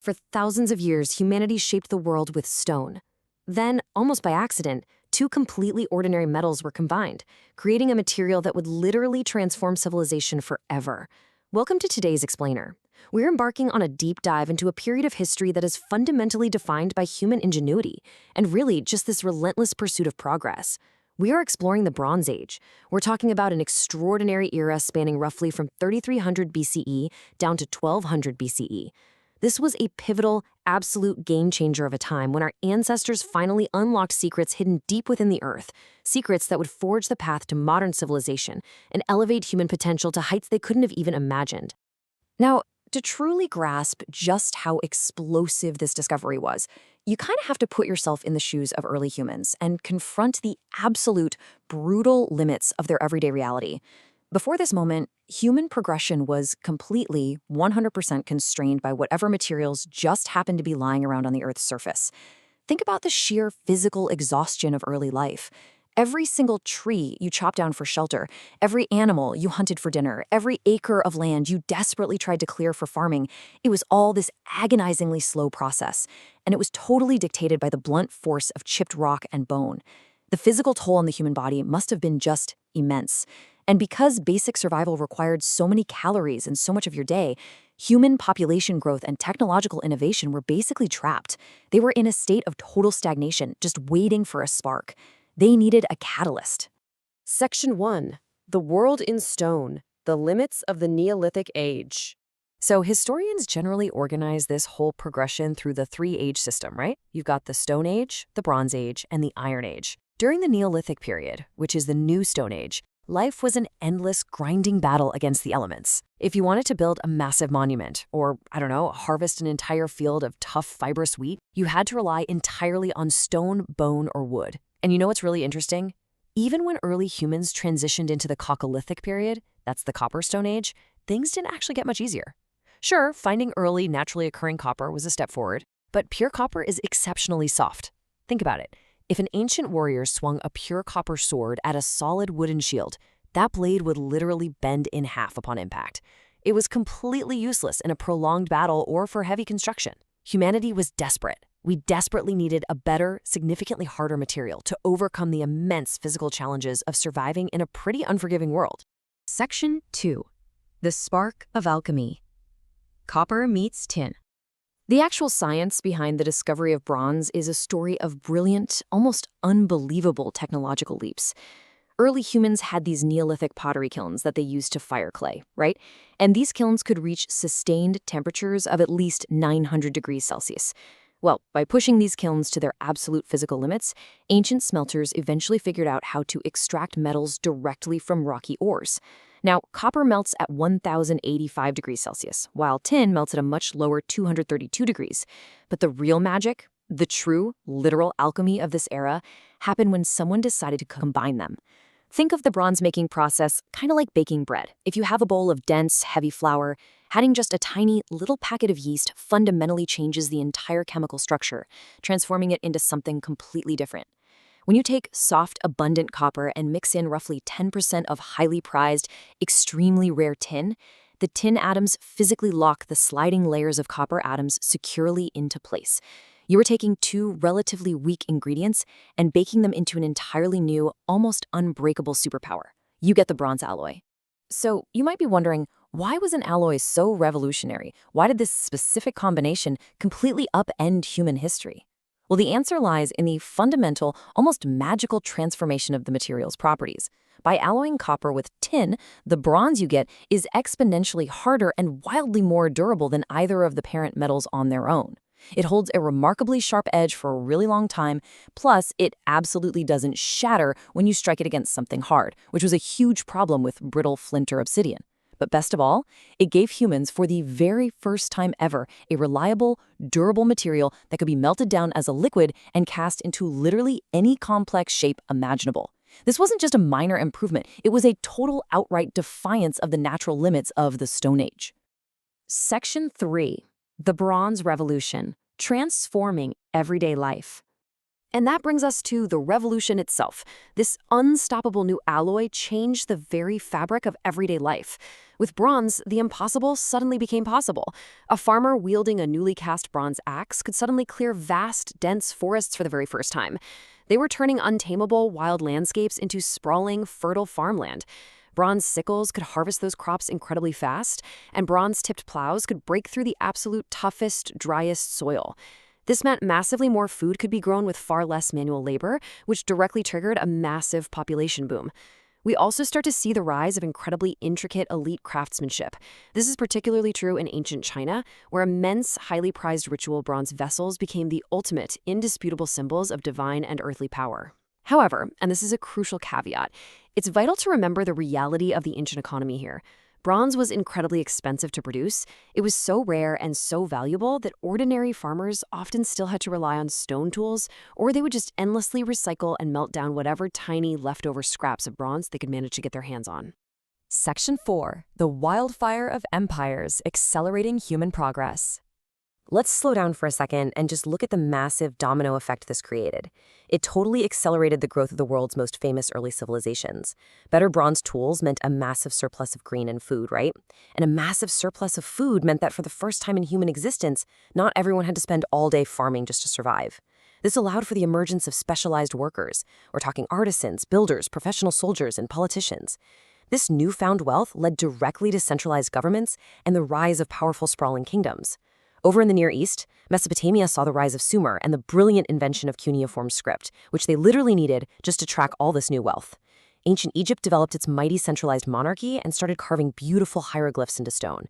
For thousands of years, humanity shaped the world with stone. Then, almost by accident, two completely ordinary metals were combined, creating a material that would literally transform civilization forever. Welcome to today's Explainer. We're embarking on a deep dive into a period of history that is fundamentally defined by human ingenuity, and really just this relentless pursuit of progress. We are exploring the Bronze Age. We're talking about an extraordinary era spanning roughly from 3300 BCE down to 1200 BCE. This was a pivotal, absolute game-changer of a time when our ancestors finally unlocked secrets hidden deep within the earth, secrets that would forge the path to modern civilization and elevate human potential to heights they couldn't have even imagined. Now, to truly grasp just how explosive this discovery was, you kind of have to put yourself in the shoes of early humans and confront the absolute, brutal limits of their everyday reality. Before this moment, human progression was completely, 100% constrained by whatever materials just happened to be lying around on the Earth's surface. Think about the sheer physical exhaustion of early life. Every single tree you chopped down for shelter, every animal you hunted for dinner, every acre of land you desperately tried to clear for farming, it was all this agonizingly slow process, and it was totally dictated by the blunt force of chipped rock and bone. The physical toll on the human body must have been just immense. And because basic survival required so many calories and so much of your day, human population growth and technological innovation were basically trapped. They were in a state of total stagnation, just waiting for a spark. They needed a catalyst. Section 1. The World in Stone, the Limits of the Neolithic Age. So historians generally organize this whole progression through the three-age system, right? You've got the Stone Age, the Bronze Age, and the Iron Age. During the Neolithic period, which is the New Stone Age, life was an endless, grinding battle against the elements. If you wanted to build a massive monument, or, harvest an entire field of tough, fibrous wheat, you had to rely entirely on stone, bone, or wood. And you know what's really interesting? Even when early humans transitioned into the Chalcolithic period, that's the Copper Stone Age, things didn't actually get much easier. Sure, finding early, naturally occurring copper was a step forward, but pure copper is exceptionally soft. Think about it. If an ancient warrior swung a pure copper sword at a solid wooden shield, that blade would literally bend in half upon impact. It was completely useless in a prolonged battle or for heavy construction. Humanity was desperate. We desperately needed a better, significantly harder material to overcome the immense physical challenges of surviving in a pretty unforgiving world. Section 2. The Spark of Alchemy. Copper meets tin. The actual science behind the discovery of bronze is a story of brilliant, almost unbelievable technological leaps. Early humans had these Neolithic pottery kilns that they used to fire clay, right? And these kilns could reach sustained temperatures of at least 900 degrees Celsius. Well, by pushing these kilns to their absolute physical limits, ancient smelters eventually figured out how to extract metals directly from rocky ores. Now, copper melts at 1,085 degrees Celsius, while tin melts at a much lower 232 degrees. But the real magic, the true, literal alchemy of this era, happened when someone decided to combine them. Think of the bronze-making process kind of like baking bread. If you have a bowl of dense, heavy flour, adding just a tiny little packet of yeast fundamentally changes the entire chemical structure, transforming it into something completely different. When you take soft, abundant copper and mix in roughly 10% of highly prized, extremely rare tin, the tin atoms physically lock the sliding layers of copper atoms securely into place. You are taking two relatively weak ingredients and baking them into an entirely new, almost unbreakable superpower. You get the bronze alloy. So you might be wondering, why was an alloy so revolutionary? Why did this specific combination completely upend human history? Well, the answer lies in the fundamental, almost magical transformation of the material's properties. By alloying copper with tin, the bronze you get is exponentially harder and wildly more durable than either of the parent metals on their own. It holds a remarkably sharp edge for a really long time, plus it absolutely doesn't shatter when you strike it against something hard, which was a huge problem with brittle flint or obsidian. But best of all, it gave humans, for the very first time ever, a reliable, durable material that could be melted down as a liquid and cast into literally any complex shape imaginable. This wasn't just a minor improvement, it was a total outright defiance of the natural limits of the Stone Age. Section 3. The Bronze Revolution, transforming everyday life. And that brings us to the revolution itself. This unstoppable new alloy changed the very fabric of everyday life. With bronze, the impossible suddenly became possible. A farmer wielding a newly cast bronze axe could suddenly clear vast, dense forests for the very first time. They were turning untamable wild landscapes into sprawling, fertile farmland. Bronze sickles could harvest those crops incredibly fast, and bronze-tipped plows could break through the absolute toughest, driest soil. This meant massively more food could be grown with far less manual labor, which directly triggered a massive population boom. We also start to see the rise of incredibly intricate elite craftsmanship. This is particularly true in ancient China, where immense, highly prized ritual bronze vessels became the ultimate, indisputable symbols of divine and earthly power. However, and this is a crucial caveat, it's vital to remember the reality of the ancient economy here. Bronze was incredibly expensive to produce. It was so rare and so valuable that ordinary farmers often still had to rely on stone tools, or they would just endlessly recycle and melt down whatever tiny leftover scraps of bronze they could manage to get their hands on. Section 4. The Wildfire of Empires Accelerating Human Progress. Let's slow down for a second and just look at the massive domino effect this created. It totally accelerated the growth of the world's most famous early civilizations. Better bronze tools meant a massive surplus of grain and food, right? And a massive surplus of food meant that for the first time in human existence, not everyone had to spend all day farming just to survive. This allowed for the emergence of specialized workers. We're talking artisans, builders, professional soldiers, and politicians. This newfound wealth led directly to centralized governments and the rise of powerful sprawling kingdoms. Over in the Near East, Mesopotamia saw the rise of Sumer and the brilliant invention of cuneiform script, which they literally needed just to track all this new wealth. Ancient Egypt developed its mighty centralized monarchy and started carving beautiful hieroglyphs into stone.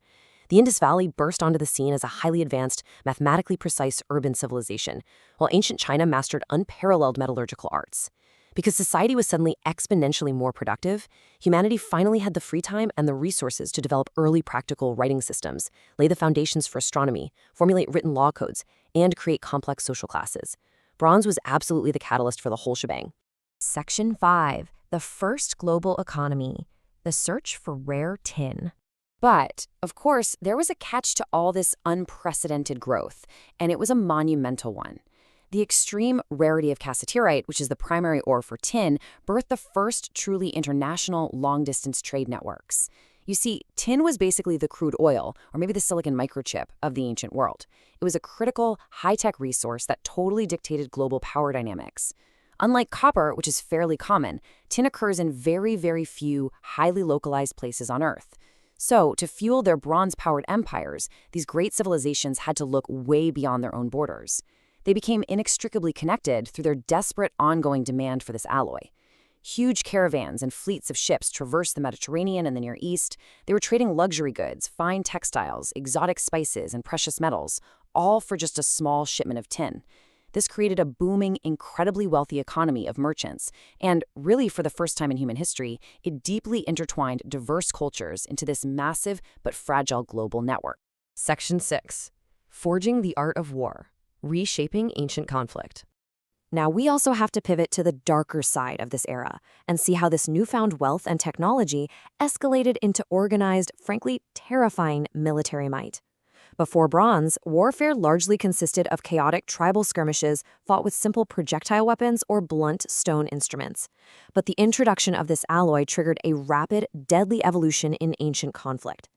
The Indus Valley burst onto the scene as a highly advanced, mathematically precise urban civilization, while ancient China mastered unparalleled metallurgical arts. Because society was suddenly exponentially more productive, humanity finally had the free time and the resources to develop early practical writing systems, lay the foundations for astronomy, formulate written law codes, and create complex social classes. Bronze was absolutely the catalyst for the whole shebang. Section 5. The First Global Economy. The Search for Rare Tin. But, of course, there was a catch to all this unprecedented growth, and it was a monumental one. The extreme rarity of cassiterite, which is the primary ore for tin, birthed the first truly international long-distance trade networks. You see, tin was basically the crude oil, or maybe the silicon microchip, of the ancient world. It was a critical, high-tech resource that totally dictated global power dynamics. Unlike copper, which is fairly common, tin occurs in very, very few highly localized places on Earth. So, to fuel their bronze-powered empires, these great civilizations had to look way beyond their own borders. They became inextricably connected through their desperate ongoing demand for this alloy. Huge caravans and fleets of ships traversed the Mediterranean and the Near East. They were trading luxury goods, fine textiles, exotic spices, and precious metals, all for just a small shipment of tin. This created a booming, incredibly wealthy economy of merchants, and really for the first time in human history, it deeply intertwined diverse cultures into this massive but fragile global network. Section 6. Forging the Art of War. Reshaping ancient conflict. Now, we also have to pivot to the darker side of this era and see how this newfound wealth and technology escalated into organized, frankly, terrifying military might. Before bronze, warfare largely consisted of chaotic tribal skirmishes fought with simple projectile weapons or blunt stone instruments. But the introduction of this alloy triggered a rapid, deadly evolution in ancient conflict.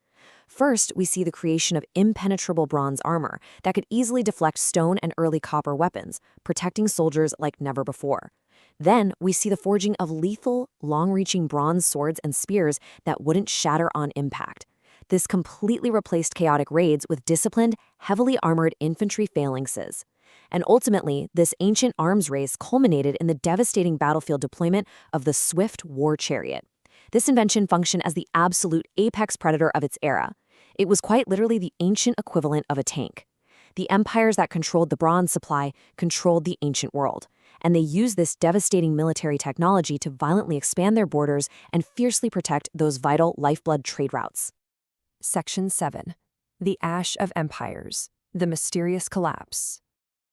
First, we see the creation of impenetrable bronze armor that could easily deflect stone and early copper weapons, protecting soldiers like never before. Then, we see the forging of lethal, long-reaching bronze swords and spears that wouldn't shatter on impact. This completely replaced chaotic raids with disciplined, heavily armored infantry phalanxes. And ultimately, this ancient arms race culminated in the devastating battlefield deployment of the swift war chariot. This invention functioned as the absolute apex predator of its era. It was quite literally the ancient equivalent of a tank. The empires that controlled the bronze supply controlled the ancient world, and they used this devastating military technology to violently expand their borders and fiercely protect those vital lifeblood trade routes. Section 7. The Ash of Empires. The Mysterious Collapse.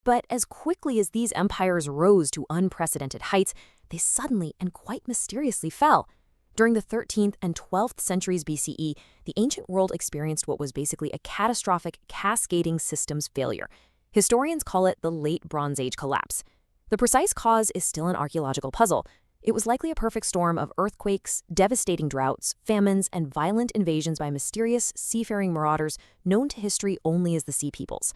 But as quickly as these empires rose to unprecedented heights, they suddenly and quite mysteriously fell. During the 13th and 12th centuries BCE, the ancient world experienced what was basically a catastrophic, cascading systems failure. Historians call it the Late Bronze Age collapse. The precise cause is still an archaeological puzzle. It was likely a perfect storm of earthquakes, devastating droughts, famines, and violent invasions by mysterious seafaring marauders known to history only as the Sea Peoples.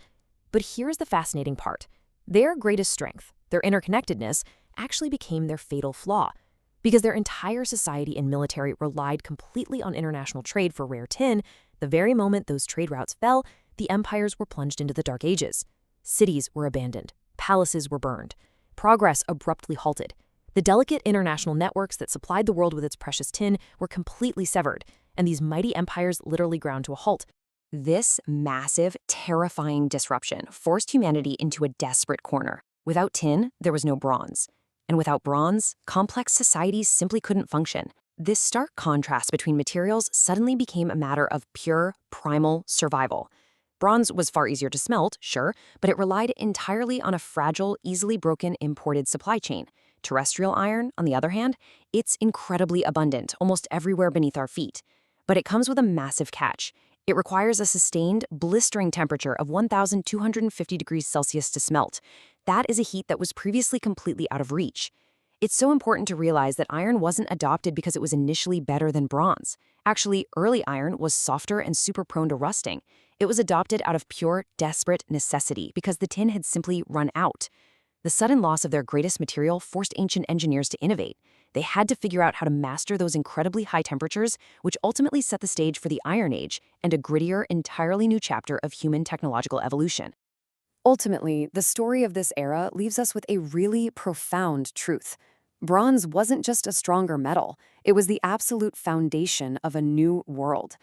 But here's the fascinating part. Their greatest strength, their interconnectedness, actually became their fatal flaw, because their entire society and military relied completely on international trade for rare tin. The very moment those trade routes fell, the empires were plunged into the Dark Ages. Cities were abandoned, palaces were burned, progress abruptly halted. The delicate international networks that supplied the world with its precious tin were completely severed, and these mighty empires literally ground to a halt. This massive, terrifying disruption forced humanity into a desperate corner. Without tin, there was no bronze. And without bronze, complex societies simply couldn't function. This stark contrast between materials suddenly became a matter of pure, primal survival. Bronze was far easier to smelt, sure, but it relied entirely on a fragile, easily broken imported supply chain. Terrestrial iron, on the other hand, it's incredibly abundant, almost everywhere beneath our feet. But it comes with a massive catch. It requires a sustained, blistering temperature of 1,250 degrees Celsius to smelt. That is a heat that was previously completely out of reach. It's so important to realize that iron wasn't adopted because it was initially better than bronze. Actually, early iron was softer and super prone to rusting. It was adopted out of pure, desperate necessity because the tin had simply run out. The sudden loss of their greatest material forced ancient engineers to innovate. They had to figure out how to master those incredibly high temperatures, which ultimately set the stage for the Iron Age and a grittier, entirely new chapter of human technological evolution. Ultimately, the story of this era leaves us with a really profound truth. Bronze wasn't just a stronger metal, it was the absolute foundation of a new world.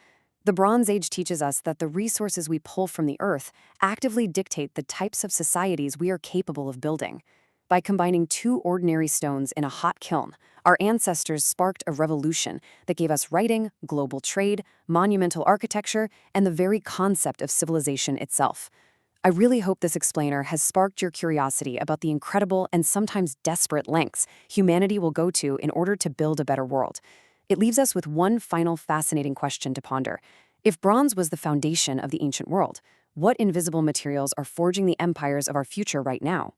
The Bronze Age teaches us that the resources we pull from the earth actively dictate the types of societies we are capable of building. By combining two ordinary stones in a hot kiln, our ancestors sparked a revolution that gave us writing, global trade, monumental architecture, and the very concept of civilization itself. I really hope this explainer has sparked your curiosity about the incredible and sometimes desperate lengths humanity will go to in order to build a better world. It leaves us with one final fascinating question to ponder. If bronze was the foundation of the ancient world, what invisible materials are forging the empires of our future right now?